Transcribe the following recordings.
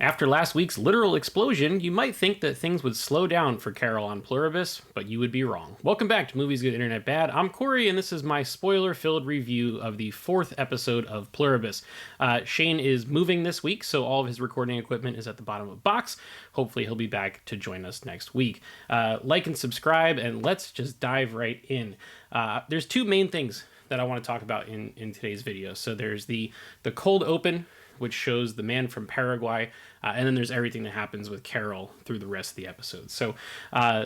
After last week's literal explosion, you might think that things would slow down for Carol on Pluribus, but you would be wrong. Welcome back to Movies Good Internet Bad. I'm Cory, and this is my spoiler-filled review of the 4th episode of Pluribus. Shane is moving this week, so all of his recording equipment is at the bottom of the box. Hopefully he'll be back to join us next week. Like and subscribe, and let's just dive right in. There's two main things that I want to talk about in today's video. So there's the cold open, which shows the man from Paraguay, and then there's everything that happens with Carol through the rest of the episode. So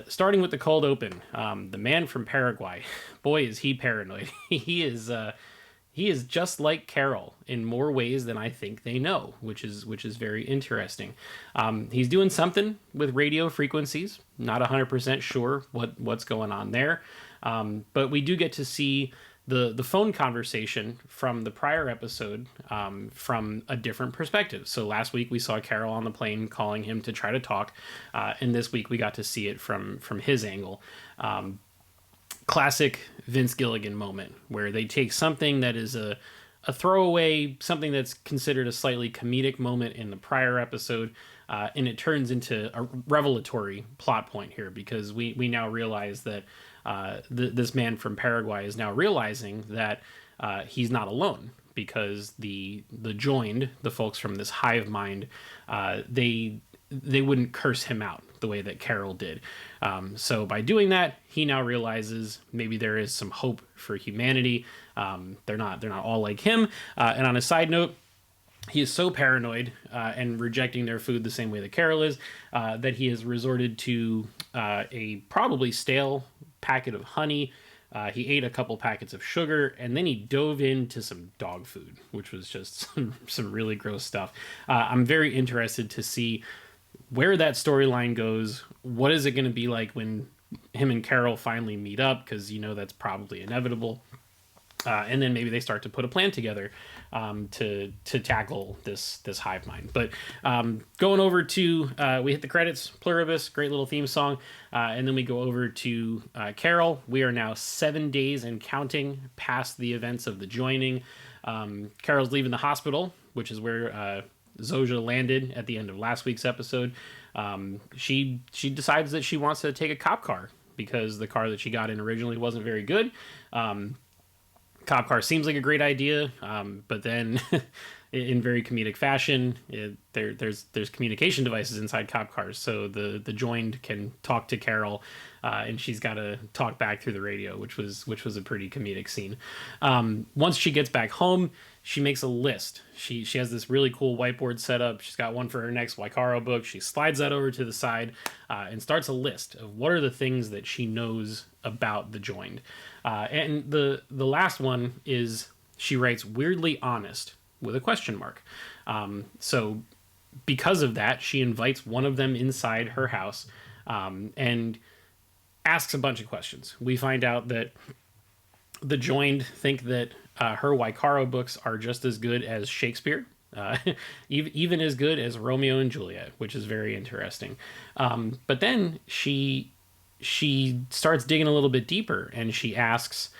starting with the cold open, the man from Paraguay, boy is he paranoid. He is just like Carol in more ways than I think they know, which is very interesting. He's doing something with radio frequencies, not 100% sure what's going on there, but we do get to see the phone conversation from the prior episode from a different perspective. So last week we saw Carol on the plane calling him to try to talk, and this week we got to see it from his angle. Classic Vince Gilligan moment where they take something that is a throwaway, something that's considered a slightly comedic moment in the prior episode, and it turns into a revelatory plot point here, because we now realize that this man from Paraguay is now realizing that he's not alone, because the joined, the folks from this hive mind, they wouldn't curse him out the way that Carol did. So by doing that, he now realizes maybe there is some hope for humanity. They're not all like him. And on a side note, he is so paranoid and rejecting their food the same way that Carol is, that he has resorted to a probably stale packet of honey. He ate a couple packets of sugar, and then he dove into some dog food, which was just some really gross stuff. I'm very interested to see where that storyline goes. What is it going to be like when him and Carol finally meet up? Because that's probably inevitable. And then maybe they start to put a plan together to tackle this hive mind. But going over to, we hit the credits, Pluribus, great little theme song. And then we go over to Carol. We are now 7 days and counting past the events of the joining. Carol's leaving the hospital, which is where Zoja landed at the end of last week's episode. She decides that she wants to take a cop car because the car that she got in originally wasn't very good. Cop car seems like a great idea, but then in very comedic fashion, there's communication devices inside cop cars, so the joined can talk to Carol, and she's got to talk back through the radio, which was a pretty comedic scene. Once she gets back home, she makes a list. She has this really cool whiteboard set up. She's got one for her next Waikaro book. She slides that over to the side and starts a list of what are the things that she knows about the joined. And the last one is she writes weirdly honest with a question mark. So because of that, she invites one of them inside her house and asks a bunch of questions. We find out that the joined think that her Waikaro books are just as good as Shakespeare, even as good as Romeo and Juliet, which is very interesting. But then she starts digging a little bit deeper, and she asks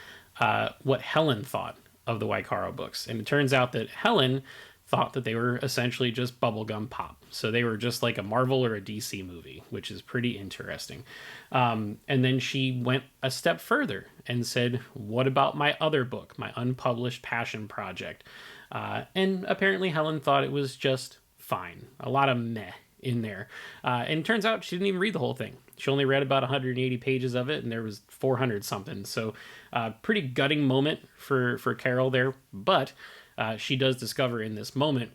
what Helen thought of the Waikaro books. And it turns out that Helen thought that they were essentially just bubblegum pop. So they were just like a Marvel or a DC movie, which is pretty interesting. And then she went a step further and said, what about my other book, my unpublished passion project? And apparently Helen thought it was just fine. A lot of meh in there. And it turns out she didn't even read the whole thing. She only read about 180 pages of it, and there was 400 something. So pretty gutting moment for Carol there. But she does discover in this moment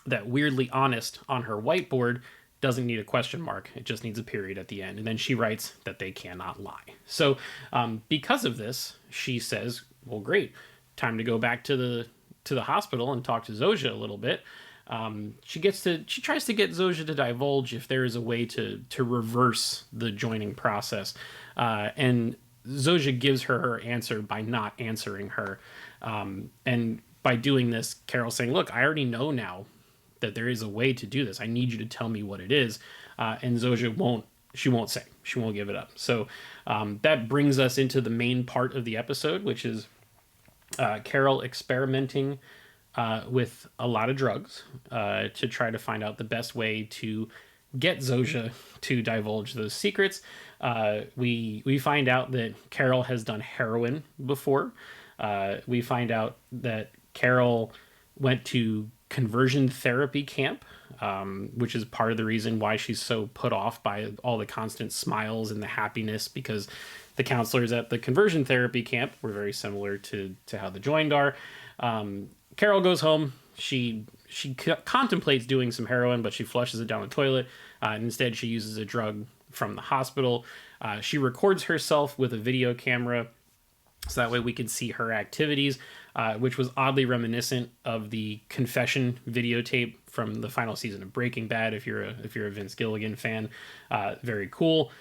that weirdly honest on her whiteboard doesn't need a question mark. It just needs a period at the end. And then she writes that they cannot lie. So because of this, she says, well, great. Time to go back to the hospital and talk to Zoja a little bit. She tries to get Zoja to divulge if there is a way to reverse the joining process. And Zoja gives her answer by not answering her. And by doing this, Carol's saying, look, I already know now that there is a way to do this. I need you to tell me what it is. And Zoja won't say. She won't give it up. So that brings us into the main part of the episode, which is Carol experimenting with a lot of drugs to try to find out the best way to get Zoja to divulge those secrets. We find out that Carol has done heroin before. We find out that Carol went to conversion therapy camp, which is part of the reason why she's so put off by all the constant smiles and the happiness, because the counselors at the conversion therapy camp were very similar to how the joined are. Carol goes home. She contemplates doing some heroin, but she flushes it down the toilet. And instead, she uses a drug from the hospital. She records herself with a video camera, so that way we can see her activities, which was oddly reminiscent of the confession videotape from the final season of Breaking Bad. If you're a Vince Gilligan fan, very cool.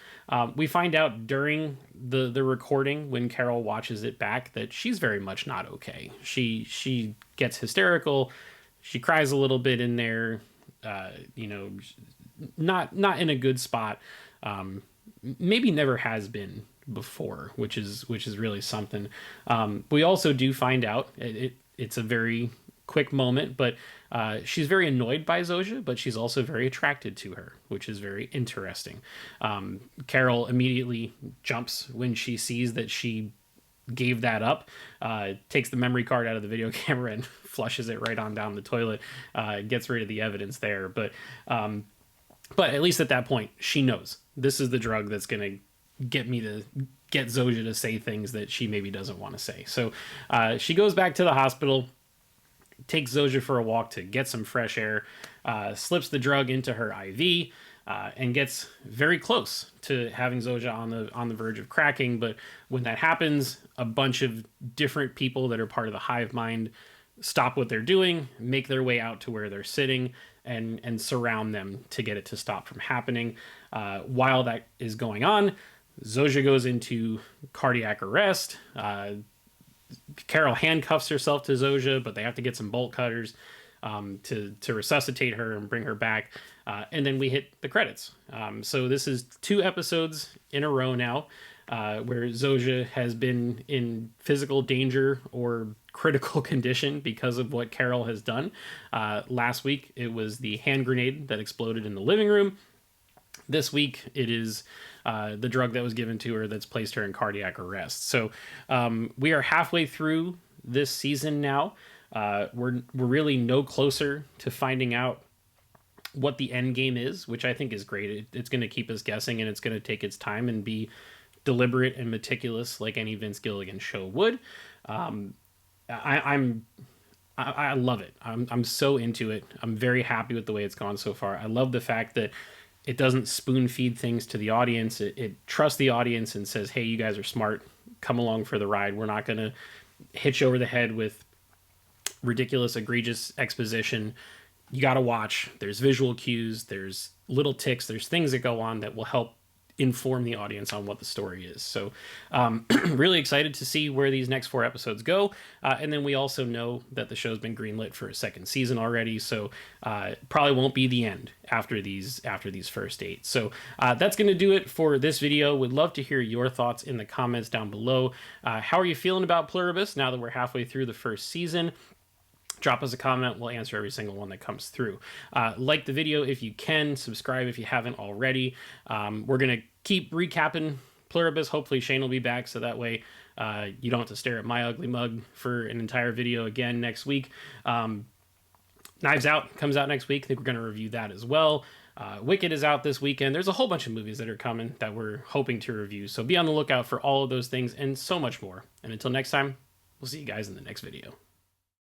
We find out during the recording, when Carol watches it back, that she's very much not okay. She gets hysterical. She cries a little bit in there. Not in a good spot. Maybe never has been before, which is really something. We also do find out it's a very quick moment, but she's very annoyed by Zoja, but she's also very attracted to her, which is very interesting. Carol immediately jumps when she sees that she gave that up, takes the memory card out of the video camera and flushes it right on down the toilet, gets rid of the evidence there. But at least at that point, she knows this is the drug that's going to get Zoja to say things that she maybe doesn't want to say. So she goes back to the hospital, takes Zoja for a walk to get some fresh air, slips the drug into her IV, and gets very close to having Zoja on the verge of cracking. But when that happens, a bunch of different people that are part of the hive mind stop what they're doing, make their way out to where they're sitting, and surround them to get it to stop from happening. While that is going on, Zoja goes into cardiac arrest. Carol handcuffs herself to Zoja, but they have to get some bolt cutters to resuscitate her and bring her back. And then we hit the credits. So this is 2 episodes in a row now where Zoja has been in physical danger or critical condition because of what Carol has done. Last week, it was the hand grenade that exploded in the living room. This week, it is the drug that was given to her that's placed her in cardiac arrest. So we are halfway through this season now. We're really no closer to finding out what the end game is, which I think is great. It's going to keep us guessing, and it's going to take its time and be deliberate and meticulous like any Vince Gilligan show would. I love it. I'm so into it. I'm very happy with the way it's gone so far. I love the fact that it doesn't spoon feed things to the audience. It trusts the audience and says, hey, you guys are smart. Come along for the ride. We're not going to hit you over the head with ridiculous, egregious exposition. You got to watch. There's visual cues. There's little ticks. There's things that go on that will help inform the audience on what the story is. So really excited to see where these next 4 episodes go. And then we also know that the show's been greenlit for a 2nd season already. So probably won't be the end after these first 8. So that's going to do it for this video. Would love to hear your thoughts in the comments down below. How are you feeling about Pluribus now that we're halfway through the 1st season? Drop us a comment. We'll answer every single one that comes through. Like the video if you can. Subscribe if you haven't already. We're going to keep recapping Pluribus. Hopefully Shane will be back, so that way you don't have to stare at my ugly mug for an entire video again next week. Knives Out comes out next week. I think we're going to review that as well. Wicked is out this weekend. There's a whole bunch of movies that are coming that we're hoping to review. So be on the lookout for all of those things and so much more. And until next time, we'll see you guys in the next video.